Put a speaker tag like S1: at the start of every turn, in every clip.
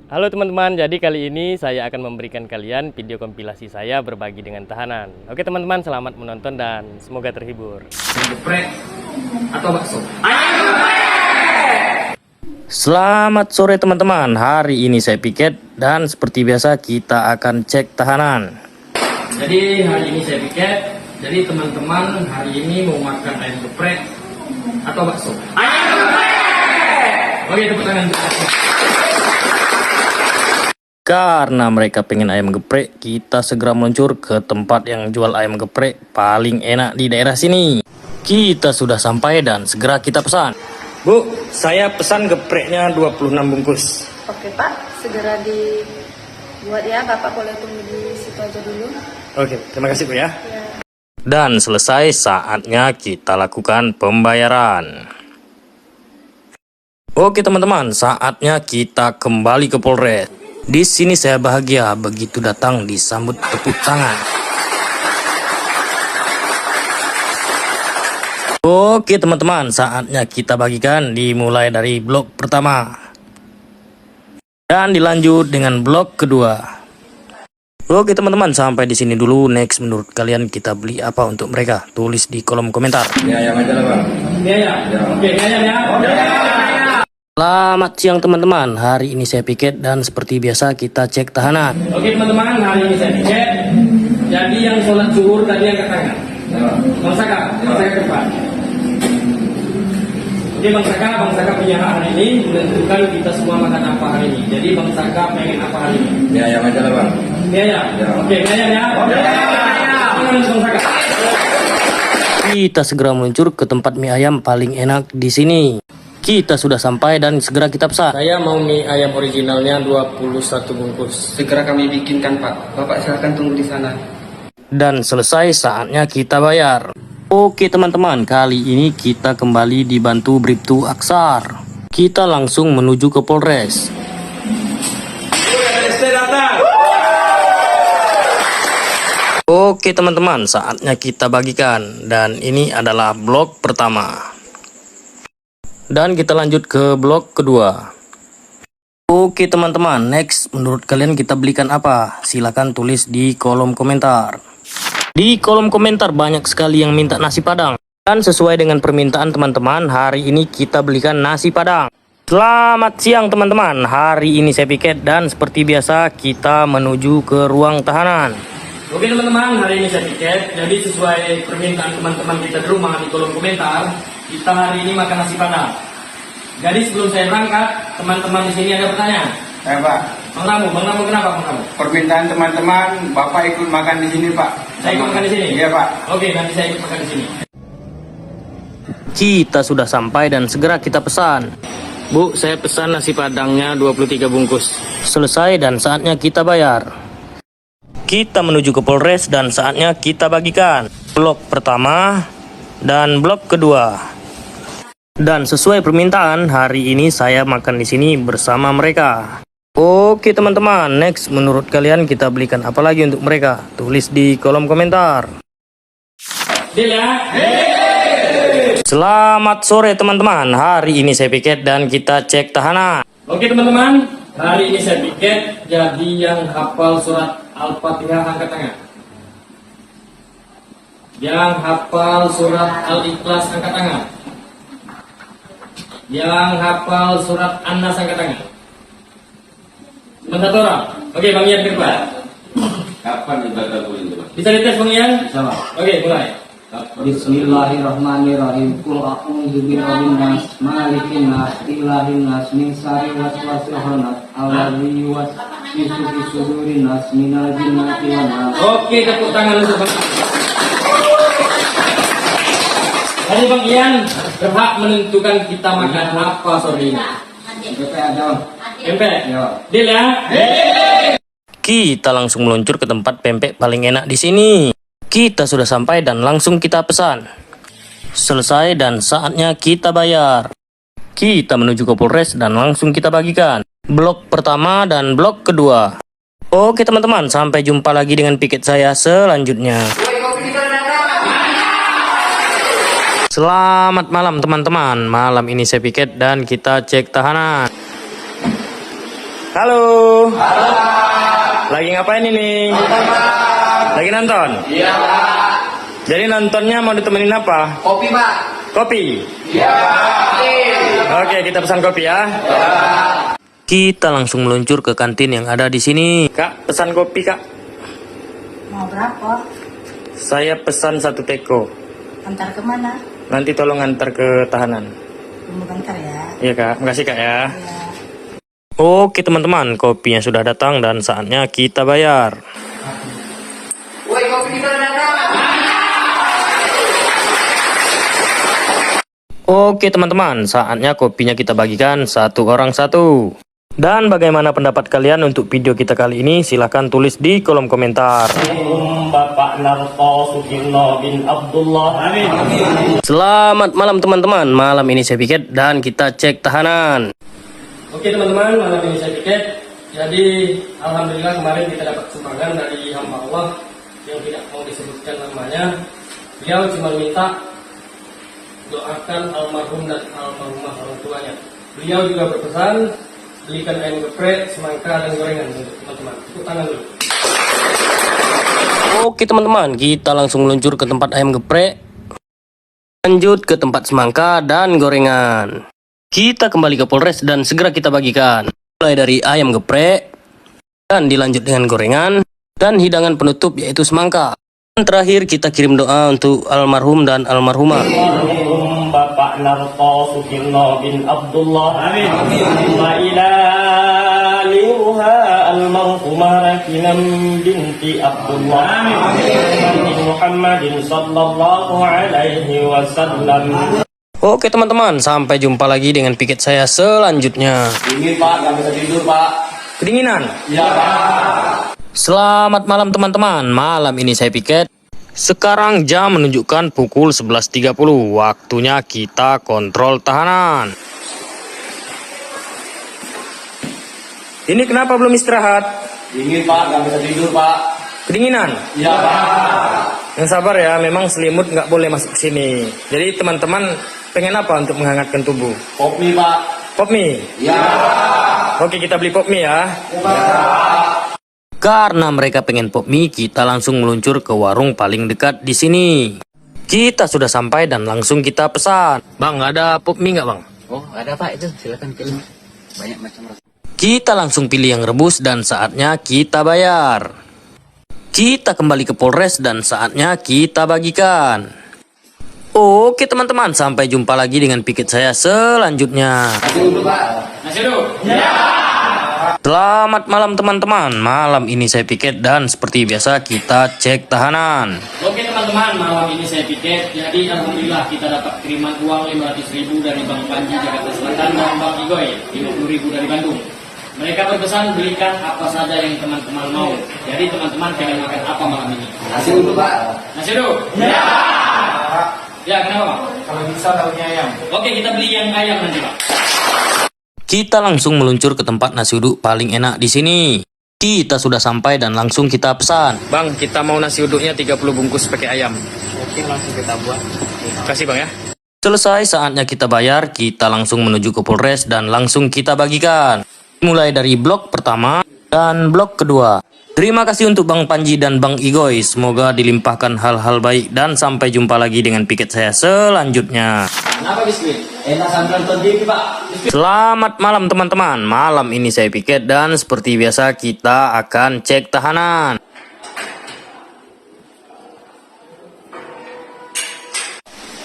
S1: Halo teman-teman, jadi kali ini saya akan memberikan kalian video kompilasi saya berbagi dengan tahanan. Oke teman-teman, selamat menonton dan semoga terhibur.
S2: Geprek atau bakso?
S3: Selamat sore teman-teman, hari ini saya piket dan seperti biasa kita akan cek tahanan.
S2: Jadi hari ini saya piket. Jadi teman-teman hari ini mau makan ayam geprek atau bakso? Ayam geprek! Oke, tepuk tangan.
S3: Karena mereka pengen ayam geprek, kita segera meluncur ke tempat yang jual ayam geprek paling enak di daerah sini. Kita sudah sampai dan segera kita pesan. Bu, saya pesan gepreknya 26 bungkus.
S4: Oke Pak, segera dibuat ya. Bapak boleh tunggu di situ aja dulu.
S3: Oke, terima kasih Bu ya.
S4: Ya.
S3: Dan selesai saatnya kita lakukan pembayaran. Oke teman-teman, saatnya kita kembali ke Polres. Di sini saya bahagia begitu datang disambut tepuk tangan. Oke teman-teman, saatnya kita bagikan dimulai dari blok pertama dan dilanjut dengan blok kedua. Oke teman-teman, sampai di sini dulu. Next, menurut kalian kita beli apa untuk mereka? Tulis di kolom komentar.
S2: Ya, yang aja lah bang. Ya. Oke, ya.
S3: Selamat siang teman-teman, hari ini saya piket dan seperti biasa kita cek tahanan.
S2: Oke teman-teman, hari ini saya piket. Jadi yang sholat zuhur tadi angkat tangan. Bang Saka ke depan. Oke Bang Saka punya hak hari ini menentukan kita semua makan apa hari ini. Jadi Bang Saka pengen apa hari ini? Ya, yang aja lah bang. Ya. Oke, ya. Bang Saka.
S3: Kita segera meluncur ke tempat mie ayam paling enak di sini. Kita sudah sampai dan segera kita pesan.
S1: Saya mau mie ayam originalnya 21 bungkus.
S2: Segera kami bikinkan Pak. Bapak silakan tunggu di sana.
S3: Dan selesai saatnya kita bayar. Oke teman-teman, kali ini kita kembali dibantu Bribtu Aksar. Kita langsung menuju ke Polres. Oke teman-teman, saatnya kita bagikan. Dan ini adalah blok pertama. Dan kita lanjut ke blok kedua. Oke teman-teman, next menurut kalian kita belikan apa? Silahkan tulis di kolom komentar. Di kolom komentar banyak sekali yang minta nasi padang. Dan sesuai dengan permintaan teman-teman, hari ini kita belikan nasi padang. Selamat siang teman-teman, hari ini saya piket dan seperti biasa kita menuju ke ruang tahanan.
S2: Oke teman-teman, hari ini saya piket. Jadi sesuai permintaan teman-teman kita di rumah di kolom komentar, kita hari ini makan nasi padang. Jadi sebelum saya berangkat, teman-teman di sini ada pertanyaan.
S5: Ya Pak,
S2: Bang Ramu kenapa Bang Ramu?
S5: permintaan teman-teman, Bapak ikut makan di sini Pak.
S2: Saya ikut makan di sini?
S5: Iya Pak.
S2: Oke, nanti saya ikut makan di sini.
S3: Kita sudah sampai dan segera kita pesan. Bu, saya pesan nasi padangnya 23 bungkus. Selesai dan saatnya kita bayar. Kita menuju ke Polres dan saatnya kita bagikan. Blok pertama dan blok kedua. Dan sesuai permintaan, hari ini saya makan di sini bersama mereka. Oke teman-teman, next menurut kalian kita belikan apa lagi untuk mereka? Tulis di kolom komentar.
S2: Deal ya?
S3: Selamat sore teman-teman, hari ini saya piket dan kita cek tahanan.
S2: Oke teman-teman, hari ini saya piket. Jadi yang hafal surat Al-Fatihah angkat tangan. Yang hafal surat Al-Ikhlas angkat tangan. Yang hafal surat An-Nas angkat tangan. Cuma satu orang. Oke, Bang Ian ke depan.
S5: Kapan ibadah boleh Pak?
S2: Bisa dites Bang Ian?
S5: Sama.
S2: Oke, mulai.
S6: Bismillahirrahmanirrahim. Qul a'udzu birabbin nas, malikin nas, ilahin nas, min syarri waswasil khannas, alladzi yuwaswisu fi sudurin nas, minal jinnati wan nas.
S2: Oke, tepuk tangan untuk Bang. Jadi Bang Ian berhak menentukan kita makan apa sore ini.
S6: Bapak ada.
S2: Pempek?
S6: Ya.
S2: Deal ya?
S3: Kita langsung meluncur ke tempat pempek paling enak di sini. Kita sudah sampai dan langsung kita pesan. Selesai dan saatnya kita bayar. Kita menuju ke Polres dan langsung kita bagikan. Blok pertama dan blok kedua. Oke teman-teman, sampai jumpa lagi dengan piket saya selanjutnya. Selamat malam teman-teman. Malam ini saya piket dan kita cek tahanan. Halo. Halo. Lagi ngapain ini? Lagi nonton? Iya, Pak. Jadi nontonnya mau ditemenin apa?
S6: Kopi, Pak.
S3: Kopi?
S6: Iya, Pak.
S3: Oke, kita pesan kopi ya. Kita langsung meluncur ke kantin yang ada di sini. Kak, pesan kopi, Kak.
S4: Mau berapa?
S3: Saya pesan 1 teko.
S4: Antar kemana?
S3: Nanti tolong antar ke tahanan.
S4: Tunggu bentar ya.
S3: Iya, Kak. Makasih, Kak ya.
S4: Ya.
S3: Oke, teman-teman. Kopinya sudah datang dan saatnya kita bayar.
S6: Woi, kopi kita udah datang.
S3: Oke, teman-teman. Saatnya kopinya kita bagikan 1 orang 1. Dan bagaimana pendapat kalian untuk video kita kali ini? Silahkan tulis di kolom komentar.
S1: Bapak Narto Sugino bin Abdullah. Amin.
S3: Selamat malam teman-teman. Malam ini saya piket dan kita cek tahanan.
S2: Oke teman-teman, malam ini saya piket. Jadi alhamdulillah kemarin kita dapat sumbangan dari hamba Allah yang tidak mau disebutkan namanya. Beliau cuma minta doakan almarhum dan almarhumah orang tuanya. Beliau juga berpesan belikan ayam geprek, semangka dan gorengan untuk teman-teman. Tepuk tangan dulu.
S3: Oke teman-teman, kita langsung meluncur ke tempat ayam geprek. Lanjut ke tempat semangka dan gorengan. Kita kembali ke Polres dan segera kita bagikan. Mulai dari ayam geprek, dan dilanjut dengan gorengan, dan hidangan penutup yaitu semangka. Dan terakhir kita kirim doa untuk almarhum dan almarhumah.
S1: Bapak Narto Sugino bin Abdullah. Amin. Wa ila liha al-marhumah Rakinam binti Abdullah. Amin. Muhammadin sallallahu alaihi wasallam.
S3: Oke teman-teman, sampai jumpa lagi dengan piket saya selanjutnya.
S6: Dingin, Pak. Gak bisa tidur, Pak.
S3: Kedinginan?
S6: Iya, Pak.
S3: Selamat malam teman-teman. Malam ini saya piket. Sekarang jam menunjukkan pukul 11.30. Waktunya kita kontrol tahanan. Ini kenapa belum istirahat?
S6: Dingin, Pak. Gak bisa tidur, Pak.
S3: Kedinginan?
S6: Iya, Pak.
S3: Yang sabar ya, memang selimut nggak boleh masuk ke sini. Jadi teman-teman pengen apa untuk menghangatkan tubuh?
S6: Kopi, Pak.
S3: Pop mie?
S6: Iya.
S3: Oke, kita beli pop mie ya. Karena mereka pengen pop mie, kita langsung meluncur ke warung paling dekat di sini. Kita sudah sampai dan langsung kita pesan. Bang, ada pop mie nggak bang?
S6: Oh, ada, Pak. Itu silakan pilih. Banyak macam rasa.
S3: Kita langsung pilih yang rebus dan saatnya kita bayar. Kita kembali ke Polres dan saatnya kita bagikan. Oke teman-teman, sampai jumpa lagi dengan piket saya selanjutnya.
S6: Nasi uduk, Pak.
S2: Nasi uduk.
S3: Selamat malam teman-teman. Malam ini saya piket dan seperti biasa kita cek tahanan.
S2: Oke teman-teman, malam ini saya piket. Jadi alhamdulillah kita dapat kiriman uang 500.000 dari Bang Panji Jakarta Selatan dan Bang Igoy 50.000 dari Bandung. Mereka berpesan belikan apa saja yang teman-teman mau. Jadi teman-teman pengen makan apa malam ini?
S6: Nasi uduk, Pak.
S2: Nasi uduk? Ya. Ya, kenapa Pak?
S6: Kalau bisa daunnya ayam.
S2: Oke, kita beli yang ayam nanti Pak.
S3: Kita langsung meluncur ke tempat nasi uduk paling enak di sini. Kita sudah sampai dan langsung kita pesan. Bang, kita mau nasi uduknya 30 bungkus pakai ayam.
S6: Oke, langsung kita buat.
S3: Kasih bang ya. Selesai saatnya kita bayar, kita langsung menuju ke Polres dan langsung kita bagikan. Mulai dari blok pertama dan blok kedua. Terima kasih untuk Bang Panji dan Bang Igoy. Semoga dilimpahkan hal-hal baik dan sampai jumpa lagi dengan piket saya selanjutnya.
S2: Kenapa biskuit?
S6: Enak sambil nonton Pak.
S3: Selamat malam teman-teman. Malam ini saya piket dan seperti biasa kita akan cek tahanan.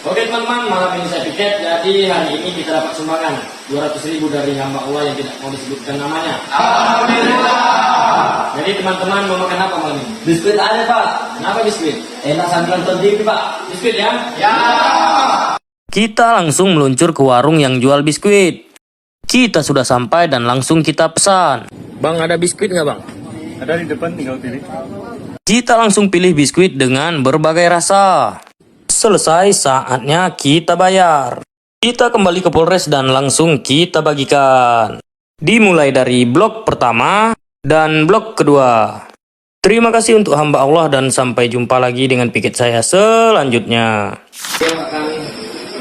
S2: Oke teman-teman, malam ini saya piket. Jadi hari ini kita dapat sumbangan 200.000 dari hamba Allah yang tidak mau disebutkan namanya.
S6: Alhamdulillah.
S2: Jadi teman-teman mau makan apa malam ini?
S6: Biskuit ada, Pak.
S2: Kenapa biskuit?
S6: Enak sambil nonton TV, Pak.
S2: Biskuit ya?
S6: Ya.
S3: Kita langsung meluncur ke warung yang jual biskuit. Kita sudah sampai dan langsung kita pesan. Bang, ada biskuit nggak bang?
S5: Ada di depan, tinggal pilih.
S3: Kita langsung pilih biskuit dengan berbagai rasa. Selesai saatnya kita bayar. Kita kembali ke Polres dan langsung kita bagikan. Dimulai dari blok pertama dan blok kedua. Terima kasih untuk hamba Allah dan sampai jumpa lagi dengan piket saya selanjutnya.
S2: Dia akan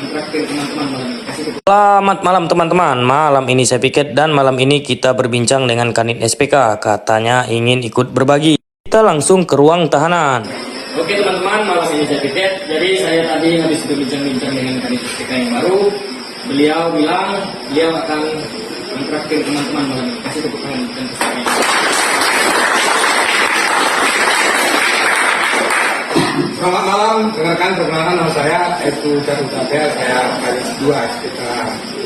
S2: mentraktir teman-teman malam ini. Kasih tepuk
S3: Selamat malam teman-teman. Malam ini saya piket dan malam ini kita berbincang dengan Kanit SPK. Katanya ingin ikut berbagi. Kita langsung ke ruang tahanan.
S2: Oke teman-teman, malam ini saya piket. Jadi saya tadi habis berbincang-bincang dengan Kanit SPK yang baru. Beliau bilang beliau akan mentraktir teman-teman malam ini. Kasih tepuk tangan dan kesannya.
S7: Selamat malam, dengarkan perkenalkan nama saya Esu Jatuh Tabel, saya Kadis 2 SPK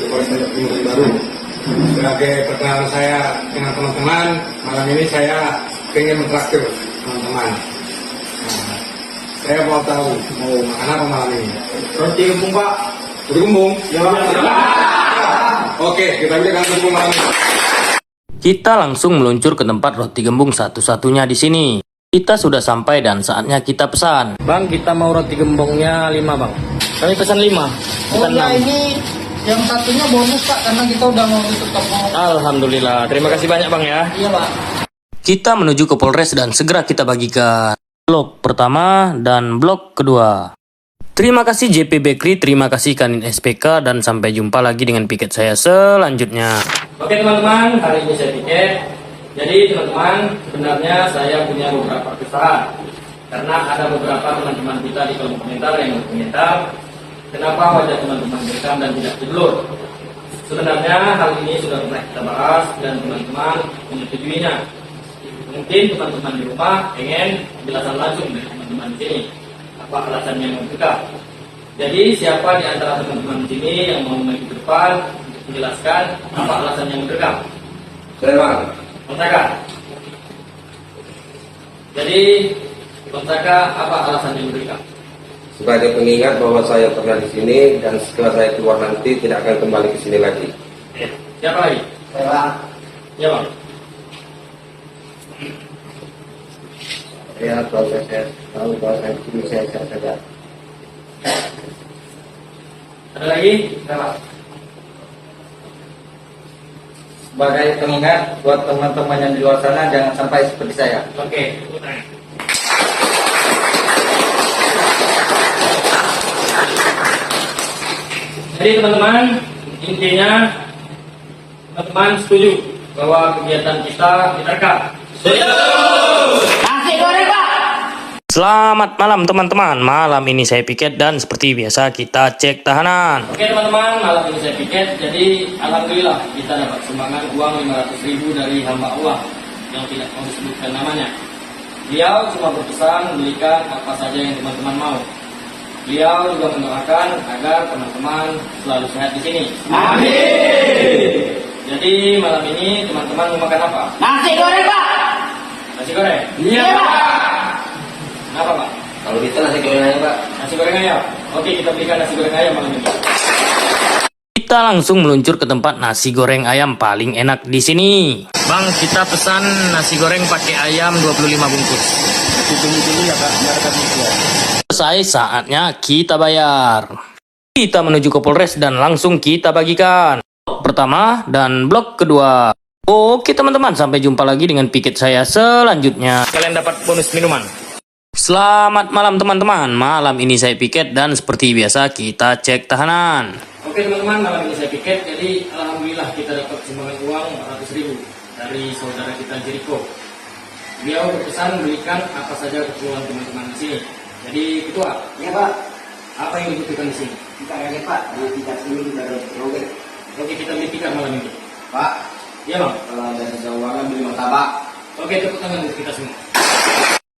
S7: Polres Timur Baru. Sebagai perkenalan saya dengan teman-teman, malam ini saya ingin mentraktir teman-teman. Nah, saya mau tahu mau makan apa malam ini? Roti gembung Pak, roti gembung? Ya Pak. Oke, kita belikan roti gembung malam ini.
S3: Kita langsung meluncur ke tempat roti gembung satu-satunya di sini. Kita sudah sampai dan saatnya kita pesan.
S2: Bang, kita mau roti gembongnya 5 bang. Kami pesan 5. Pesan 6.
S6: ini yang satunya bonus Pak, karena kita udah mau tutup toko.
S2: Alhamdulillah, terima kasih banyak bang ya.
S6: Iya Pak.
S3: Kita menuju ke Polres dan segera kita bagikan blok pertama dan blok kedua. Terima kasih JP Bakery, terima kasih Kanit SPK, dan sampai jumpa lagi dengan piket saya selanjutnya.
S2: Oke teman-teman, hari ini saya piket. Jadi teman-teman, sebenarnya saya punya beberapa kesan. Karena ada beberapa teman-teman kita di kolom komentar yang berkomentar, kenapa wajah teman-teman direkam dan tidak diblur. Sebenarnya hal ini sudah pernah kita bahas dan teman-teman menyetujuinya. Mungkin teman-teman di rumah pengen penjelasan langsung dari teman-teman di sini. Apa alasannya membuka? Jadi siapa di antara teman-teman di sini yang mau maju ke depan untuk menjelaskan apa alasannya direkam?
S7: Saya Bang.
S2: Kontaka. Jadi kontaka apa alasannya memberikan?
S8: Sebagai pengingat bahwa saya pernah di sini dan setelah saya keluar nanti tidak akan kembali ke sini lagi.
S2: Siapa lagi?
S6: Saya Bang.
S2: Ya bang.
S8: Ya, kalau saya tahu bahwa saya di sini saya saja.
S2: Ada lagi? Siapa?
S6: Sebagai pengingat buat teman-teman yang di luar sana, jangan sampai seperti saya.
S2: Oke. Jadi teman-teman, intinya teman-teman setuju bahwa kegiatan kita diterkam.
S3: Selamat malam teman-teman. Malam ini saya piket dan seperti biasa kita cek tahanan.
S2: Oke teman-teman, malam ini saya piket. Jadi alhamdulillah kita dapat sumbangan uang 500.000 dari hamba Allah yang tidak mau disebutkan namanya. Beliau cuma berpesan membelikan apa saja yang teman-teman mau. Beliau juga mendoakan agar teman-teman selalu sehat di sini. Amin. Jadi malam ini teman-teman mau makan apa?
S6: Nasi goreng Pak.
S2: Nasi goreng.
S6: Iya Pak.
S2: Kenapa Pak?
S8: Kalau bisa nasi goreng aja Pak.
S2: Nasi goreng ayam. Oke, kita belikan nasi goreng ayam malam ini.
S3: Kita langsung meluncur ke tempat nasi goreng ayam paling enak di sini. Bang, kita pesan nasi goreng pakai ayam 25 bungkus.
S5: Ditunggu-tunggu ya Kak, biar kami keluar.
S3: Selesai, saatnya kita bayar. Kita menuju ke Polres dan langsung kita bagikan blok pertama dan blok kedua. Oke teman-teman, sampai jumpa lagi dengan piket saya selanjutnya.
S2: Kalian dapat bonus minuman.
S3: Selamat malam teman-teman. Malam ini saya piket dan seperti biasa kita cek tahanan.
S2: Oke teman-teman, malam ini saya piket. Jadi alhamdulillah kita dapat sumbangan uang 400.000 dari saudara kita Jericho. Beliau berpesan belikan apa saja keperluan teman-teman di sini. Jadi ketua,
S6: Ya Pak.
S2: apa yang dibutuhkan di sini?
S6: Kita kaget Pak, karena kita sini kita ada program.
S2: Oke, kita beli tikar malam ini.
S6: Pak,
S2: Iya bang.
S6: kalau ada keuangan beli martabak.
S2: Oke, tepuk tangan untuk kita semua.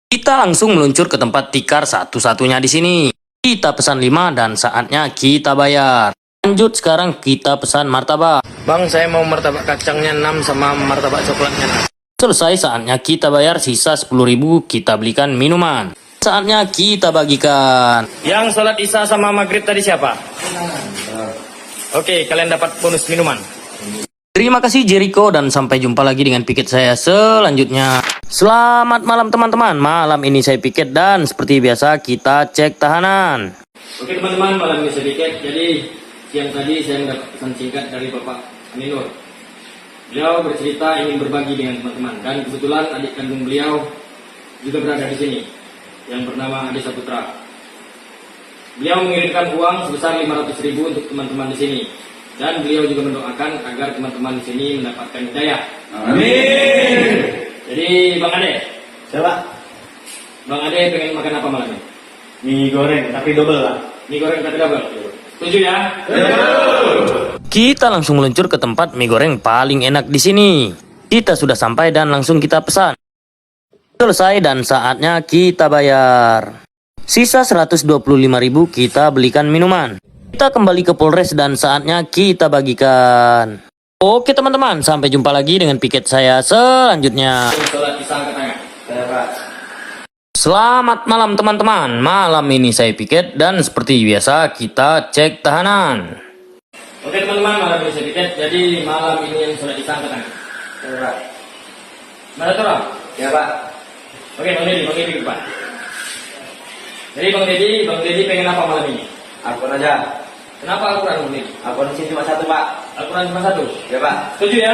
S3: Kita langsung meluncur ke tempat tikar satu-satunya di sini. Kita pesan 5 dan saatnya kita bayar. Lanjut sekarang kita pesan martabak.
S2: Bang, saya mau martabak kacangnya 6 sama martabak coklatnya 6.
S3: Selesai, saatnya kita bayar, sisa 10.000 kita belikan minuman. Saatnya kita bagikan.
S2: Yang sholat isya sama maghrib tadi siapa? Oke, kalian dapat bonus minuman.
S3: Terima kasih Jericho dan sampai jumpa lagi dengan piket saya selanjutnya. Selamat malam teman-teman. Malam ini saya piket dan seperti biasa kita cek tahanan.
S2: Oke teman-teman, malam ini saya piket. Jadi siang tadi saya mendapat pesan singkat dari Bapak Aminur. Beliau bercerita ingin berbagi dengan teman-teman dan kebetulan adik kandung beliau juga berada di sini yang bernama Adi Saputra. Beliau mengirimkan uang sebesar 500.000 untuk teman-teman di sini. Dan beliau juga mendoakan agar teman-teman di sini mendapatkan hidayah. Amin. Jadi Bang Ade,
S5: Coba.
S2: Bang Ade pengen makan apa malam ini?
S5: Mie goreng, tapi double lah.
S2: Mie goreng tapi double. Setuju ya?
S3: Kita langsung meluncur ke tempat mie goreng paling enak di sini. Kita sudah sampai dan langsung kita pesan. Selesai dan saatnya kita bayar. Sisa 125.000 kita belikan minuman. Kita kembali ke Polres dan saatnya kita bagikan. Oke teman-teman, sampai jumpa lagi dengan piket saya selanjutnya.
S2: Sholat isya angkat tangan.
S5: Saya Pak.
S3: Selamat malam teman-teman. Malam ini saya piket dan seperti biasa kita cek tahanan.
S2: Oke teman-teman, malam ini saya piket. Jadi malam ini yang sholat isya angkat tangan.
S5: Saya Pak.
S2: Mana tuh Bang?
S5: Ya Pak.
S2: Oke Bang Deddy ke depan. Jadi Bang Deddy pengen apa malam ini?
S5: Akun aja.
S2: Kenapa Al-Quran Bang Deddy?
S5: Akun sini cuma satu Pak.
S2: Al-Quran cuma satu.
S5: Ya Pak.
S2: Setuju ya?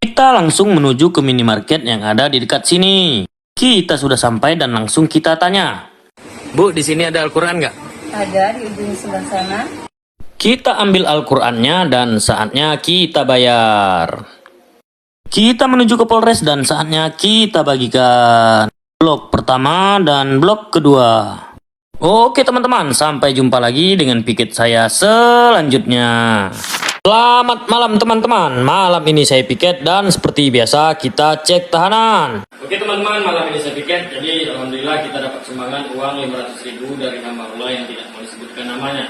S3: Kita langsung menuju ke minimarket yang ada di dekat sini. Kita sudah sampai dan langsung kita tanya. Bu, di sini ada Al-Quran nggak?
S4: Ada di ujung sebelah sana.
S3: Kita ambil Al-Qurannya dan saatnya kita bayar. Kita menuju ke Polres dan saatnya kita bagikan. Blok pertama dan blok kedua. Oke teman-teman, sampai jumpa lagi dengan piket saya selanjutnya. Selamat malam teman-teman. Malam ini saya piket dan seperti biasa kita cek tahanan.
S2: Oke teman-teman, malam ini saya piket. Jadi alhamdulillah kita dapat sumbangan uang 500.000 dari hamba Allah yang tidak mau disebutkan namanya.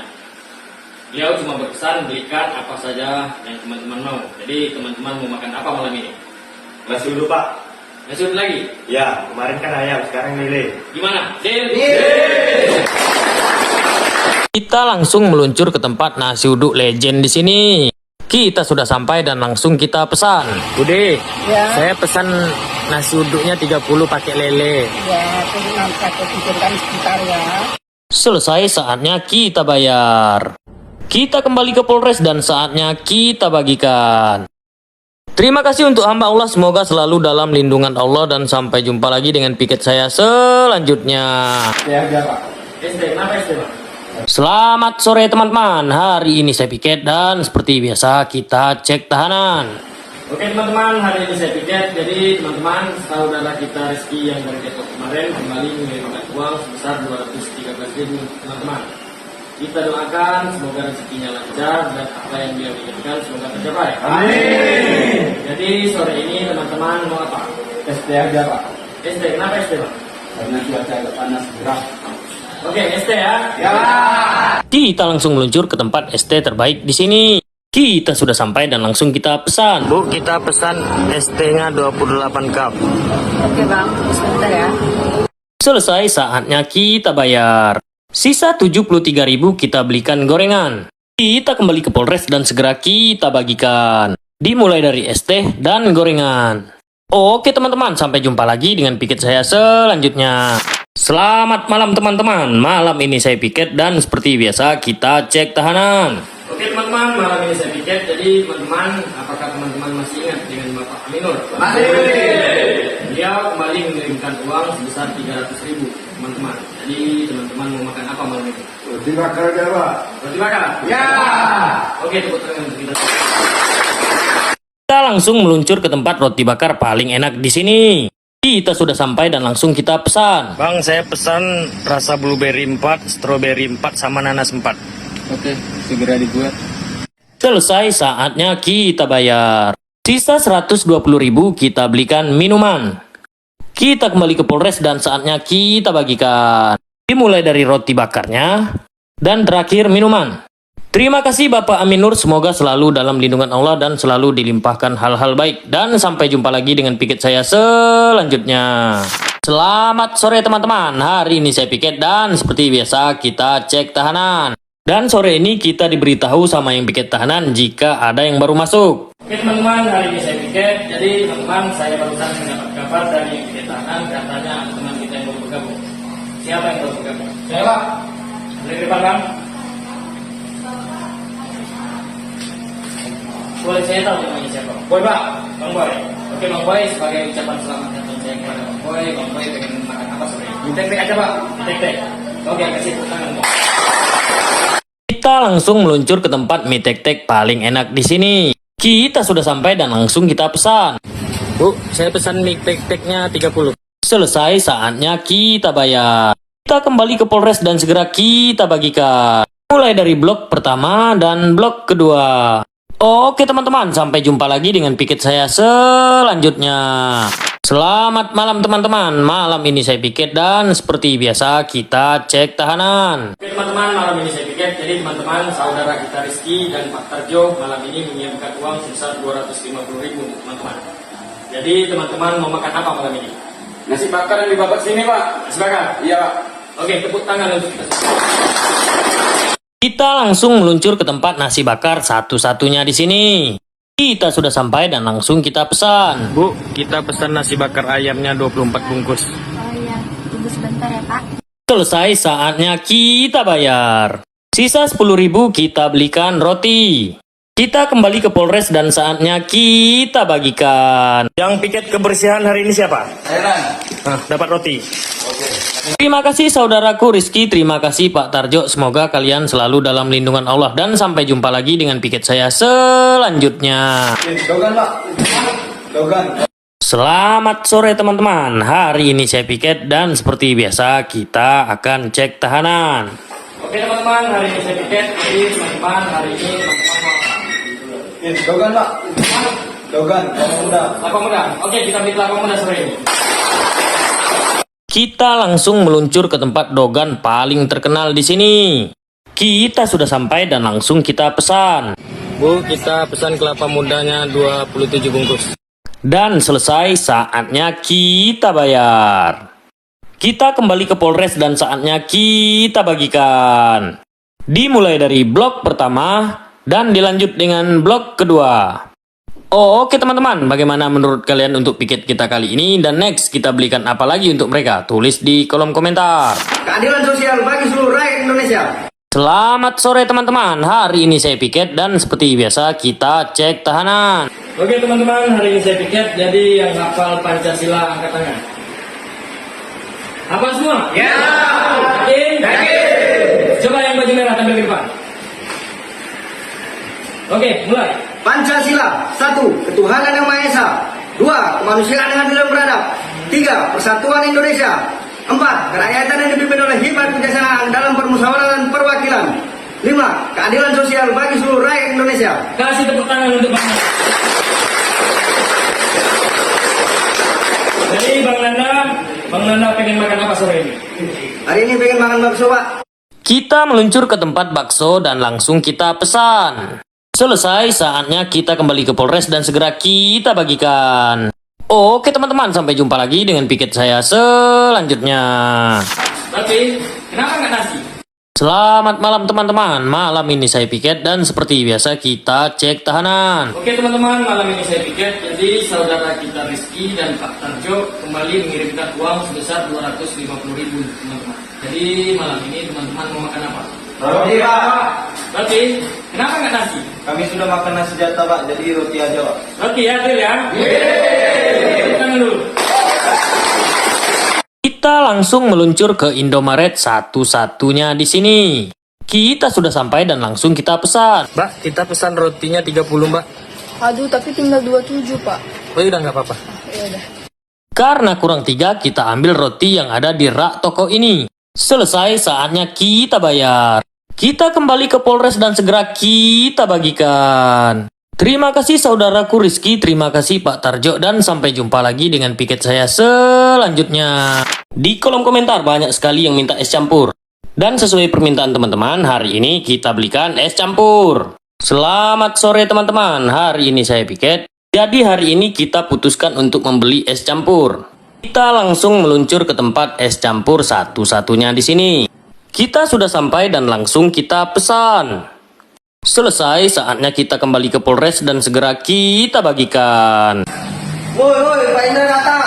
S2: Beliau cuma berpesan belikan apa saja yang teman-teman mau. Jadi teman-teman mau makan apa malam ini?
S5: Nasi uduk Pak.
S2: Nasi uduk lagi?
S5: Ya, kemarin kan ayam, sekarang lele.
S2: Gimana? Deal?
S3: Kita langsung meluncur ke tempat nasi uduk legend di sini. Kita sudah sampai dan langsung kita pesan. Bude,
S4: Ya.
S3: saya pesan nasi uduknya 30 pakai lele.
S4: Ya, terus nanti aku pikirkan sebentar ya.
S3: Selesai saatnya kita bayar. Kita kembali ke Polres dan saatnya kita bagikan. Terima kasih untuk hamba Allah, semoga selalu dalam lindungan Allah dan sampai jumpa lagi dengan piket saya selanjutnya.
S5: Ya Pak.
S2: SD, kenapa SD Bang?
S3: Selamat sore teman-teman. Hari ini saya piket dan seperti biasa kita cek tahanan.
S2: Oke teman-teman, hari ini saya piket. Jadi teman-teman, saudara kita Rizky yang dari Depok kemarin kembali mengirimkan uang sebesar 213.000 teman-teman. Kita doakan semoga rezekinya lancar dan apa yang dia inginkan semoga tercapai. Amin. Jadi sore ini teman-teman mau apa?
S5: SD aja Pak.
S2: SD, kenapa SD Bang?
S5: Karena cuaca agak panas gerah.
S2: Oke, SD ya. Ya.
S3: Kita langsung meluncur ke tempat ST terbaik di sini. Kita sudah sampai dan langsung kita pesan. Bu, kita pesan ST-nya 28 cup.
S4: Oke Bang, sebentar ya.
S3: Selesai saatnya kita bayar. Sisa 73.000 kita belikan gorengan. Kita kembali ke Polres dan segera kita bagikan. Dimulai dari es teh dan gorengan. Oke teman-teman, sampai jumpa lagi dengan piket saya selanjutnya. Selamat malam teman-teman. Malam ini saya piket dan seperti biasa kita cek tahanan.
S2: Oke teman-teman, malam ini saya piket. Jadi teman-teman, apakah teman-teman masih ingat dengan Bapak Aminur? Masih. Beliau kembali mengirimkan uang sebesar 300.000 teman-teman. Jadi teman-teman mau makan apa malam ini?
S7: Roti bakar aja Pak.
S2: Roti bakar?
S7: Ya.
S2: Oke, tepuk tangan untuk kita.
S3: Kita langsung meluncur ke tempat roti bakar paling enak di sini. Kita sudah sampai dan langsung kita pesan. Bang, saya pesan rasa blueberry 4, strawberry 4, sama nanas 4.
S5: Oke, segera dibuat.
S3: Selesai saatnya kita bayar. Sisa 120.000 kita belikan minuman. Kita kembali ke Polres dan saatnya kita bagikan. Dimulai dari roti bakarnya dan terakhir minuman. Terima kasih Bapak Aminur, semoga selalu dalam lindungan Allah dan selalu dilimpahkan hal-hal baik. Dan sampai jumpa lagi dengan piket saya selanjutnya. Selamat sore teman-teman, hari ini saya piket dan seperti biasa kita cek tahanan. Dan sore ini kita diberitahu sama yang piket tahanan jika ada yang baru masuk.
S2: Oke teman-teman, hari ini saya piket. Jadi teman-teman, saya barusan mendapat kabar dari yang piket tahanan. Katanya ada teman kita yang baru bergabung. Siapa yang baru bergabung? Saya Pak. Dari depan Bang. Boleh saya tahu namanya siapa? Boy Pak, Bang Boy. Oke Bang Boy, sebagai ucapan selamat datang saya kepada Bang Boy pengen makan apa sebenarnya? Di tek-tek aja Pak, di tek-tek. Oke, kasih tepuk tangan Bang.
S3: Kita langsung meluncur ke tempat mie tek-tek paling enak di sini. Kita sudah sampai dan langsung kita pesan.
S1: Bu, saya pesan mie tek-teknya 30.
S3: Selesai, saatnya kita bayar. Kita kembali ke Polres dan segera kita bagikan. Mulai dari blok pertama dan blok kedua. Oke teman-teman, sampai jumpa lagi dengan piket saya selanjutnya. Selamat malam teman-teman. Malam ini saya piket dan seperti biasa kita cek tahanan.
S2: Oke teman-teman, malam ini saya piket. Jadi teman-teman, saudara kita Rizky dan Pak Tarjo malam ini menyiapkan uang sebesar 250.000 teman-teman. Jadi teman-teman mau makan apa malam ini?
S5: Nasi bakar yang di babat sini, Pak.
S2: Nasi bakar?
S5: Iya, Pak.
S2: Oke, tepuk tangan untuk kita.
S3: Kita langsung meluncur ke tempat nasi bakar satu-satunya di sini. Kita sudah sampai dan langsung kita pesan.
S1: Bu, kita pesan nasi bakar ayamnya 24 bungkus.
S4: Oh iya, tunggu sebentar ya Pak.
S3: Selesai, saatnya kita bayar. Sisa 10.000 kita belikan roti. Kita kembali ke Polres dan saatnya kita bagikan.
S1: Yang piket kebersihan hari ini siapa?
S5: Heran.
S1: Nah, dapat roti.
S3: Terima kasih saudaraku Rizky, terima kasih Pak Tarjo. Semoga kalian selalu dalam lindungan Allah. Dan sampai jumpa lagi dengan piket saya selanjutnya.
S5: Dogan, Pak. Dogan.
S3: Selamat sore teman-teman. Hari ini saya piket dan seperti biasa kita akan cek tahanan.
S2: Oke teman-teman, hari ini saya piket. Jadi teman-teman, hari ini teman-teman mau apa?
S5: Dogan, Pak. Dogan, kamu muda.
S2: Kelapa muda. Oke, kita beli kelapa muda sore ini.
S3: Kita langsung meluncur ke tempat dogan paling terkenal di sini. Kita sudah sampai dan langsung kita pesan.
S1: Bu, kita pesan kelapa mudanya 27 bungkus.
S3: Dan selesai, saatnya kita bayar. Kita kembali ke Polres dan saatnya kita bagikan. Dimulai dari blok pertama dan dilanjut dengan blok kedua. Oke teman-teman, bagaimana menurut kalian untuk piket kita kali ini? Dan next kita belikan apa lagi untuk mereka? Tulis di kolom komentar.
S6: Keadilan sosial bagi seluruh rakyat Indonesia.
S3: Selamat sore teman-teman, hari ini saya piket dan seperti biasa kita cek tahanan.
S2: Oke teman-teman, hari ini saya piket. Jadi yang hafal Pancasila angkat tangan. Hafal semua? Ya. Yakin? Yakin. Coba yang baju merah tampil ke depan. Oke, mulai.
S6: Pancasila. 1. Ketuhanan yang Maha Esa. 2. Kemanusiaan yang adil dan beradab. 3. Persatuan Indonesia. 4. Kerakyatan yang dipimpin oleh hikmat kebijaksanaan dalam permusyawaratan perwakilan. 5. Keadilan sosial bagi seluruh rakyat Indonesia.
S2: Kasih tepuk tangan untuk Bang Nanda. Jadi Bang Nanda pengen makan apa sore ini?
S6: Hari ini pengen makan bakso, Pak.
S3: Kita meluncur ke tempat bakso dan langsung kita pesan. Selesai, saatnya kita kembali ke Polres dan segera kita bagikan. Oke teman-teman, sampai jumpa lagi dengan piket saya selanjutnya.
S2: Oke, kenapa nggak nasi?
S3: Selamat malam teman-teman, malam ini saya piket dan seperti biasa kita cek tahanan.
S2: Oke teman-teman, malam ini saya piket. Jadi saudara kita Rizky dan Pak Tarjo kembali mengirimkan uang sebesar 250.000 teman-teman. Jadi malam ini teman-teman mau makan apa?
S5: Roti, Pak.
S2: Roti? Kenapa nggak nasi?
S5: Kami sudah makan nasi jatah, Pak. Jadi roti aja, Pak.
S2: Roti ya, Adil ya? Yeay! Tangan dulu.
S3: Kita langsung meluncur ke Indomaret satu-satunya di sini. Kita sudah sampai dan langsung kita pesan.
S1: Mbak, kita pesan rotinya 30, Mbak.
S4: Aduh, tapi tinggal 27 Pak.
S1: Oh, udah nggak apa-apa.
S4: Ya udah.
S3: Karena kurang 3, kita ambil roti yang ada di rak toko ini. Selesai, saatnya kita bayar. Kita kembali ke Polres dan segera kita bagikan. Terima kasih saudaraku Rizky, terima kasih Pak Tarjo, dan sampai jumpa lagi dengan piket saya selanjutnya. Di kolom komentar banyak sekali yang minta es campur. Dan sesuai permintaan teman-teman, hari ini kita belikan es campur. Selamat sore teman-teman, hari ini saya piket. Jadi hari ini kita putuskan untuk membeli es campur. Kita langsung meluncur ke tempat es campur satu-satunya di sini. Kita sudah sampai dan langsung kita pesan. Selesai, saatnya kita kembali ke Polres dan segera kita bagikan.
S6: Woi, Pak Indra datang.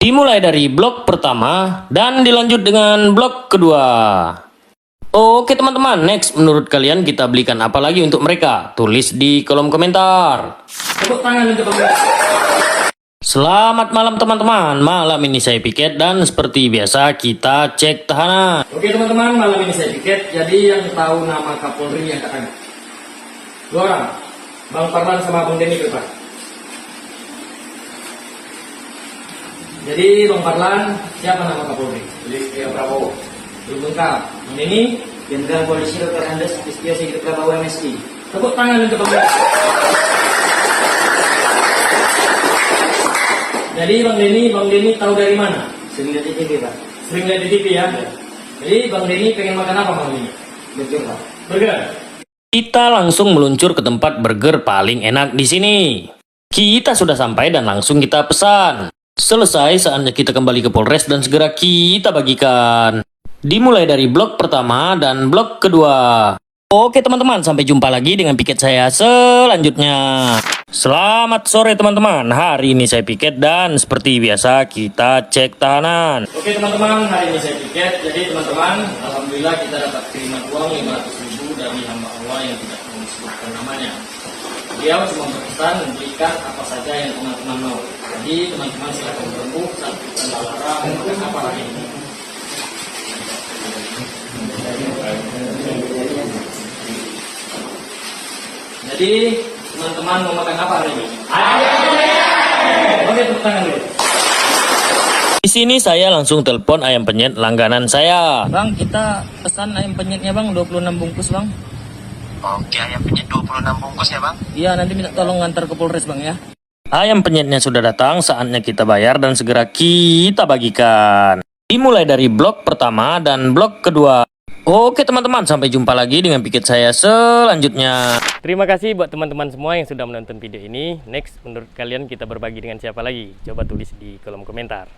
S3: Dimulai dari blok pertama dan dilanjut dengan blok kedua. Oke teman-teman, next menurut kalian kita belikan apa lagi untuk mereka? Tulis di kolom komentar.
S2: Tepuk tangan untuk Bang Nanda.
S3: Selamat malam teman-teman, malam ini saya piket dan seperti biasa kita cek tahanan.
S2: Oke teman-teman, malam ini saya piket. Jadi yang tahu nama Kapolri yang katanya 2 orang, Bang Parman sama Bang Denny ke depan. Jadi Bang Parlan, siapa nama Kapolri?
S5: Listio Prabowo.
S2: Belum lengkap. Bang Denny,
S6: Jenderal Polisi Dr. Andes Listio Sigit Prabowo MSI.
S2: tepuk tangan untuk Bang Denny. Jadi Bang Denny tahu dari mana?
S6: Sering lihat di TV, Pak.
S2: Sering lihat di TV ya? Jadi Bang Denny pengen makan apa malam ini?
S6: Betul, Pak.
S2: Burger.
S3: Kita langsung meluncur ke tempat burger paling enak di sini. Kita sudah sampai dan langsung kita pesan. Selesai, saatnya kita kembali ke Polres dan segera kita bagikan. Dimulai dari blok pertama dan blok kedua. Oke teman-teman, sampai jumpa lagi dengan piket saya selanjutnya. Selamat sore teman-teman, hari ini saya piket dan seperti biasa kita cek tahanan.
S2: Oke teman-teman, hari ini saya piket. Jadi teman-teman, alhamdulillah kita dapat kiriman uang 500.000 dari hamba Allah yang tidak mau disebutkan namanya. Beliau cuma berpesan memberikan apa saja yang teman-teman mau. Jadi teman-teman silakan berembuk saat kita larang memakan apa hari ini. Jadi teman-teman mau makan apa hari ini? Oke, tepuk tangan dulu.
S3: Di sini saya langsung telepon ayam penyet langganan saya.
S1: Bang, kita pesan ayam penyetnya bang, 26 bungkus bang.
S9: Oke, ayam penyet 26 bungkus ya bang?
S1: Iya, nanti minta tolong ngantar ke Polres bang ya.
S3: Ayam penyetnya sudah datang, saatnya kita bayar dan segera kita bagikan. Dimulai dari blok pertama dan blok kedua. Oke teman-teman, sampai jumpa lagi dengan piket saya selanjutnya.
S1: Terima kasih buat teman-teman semua yang sudah menonton video ini. Next, menurut kalian kita berbagi dengan siapa lagi? Coba tulis di kolom komentar.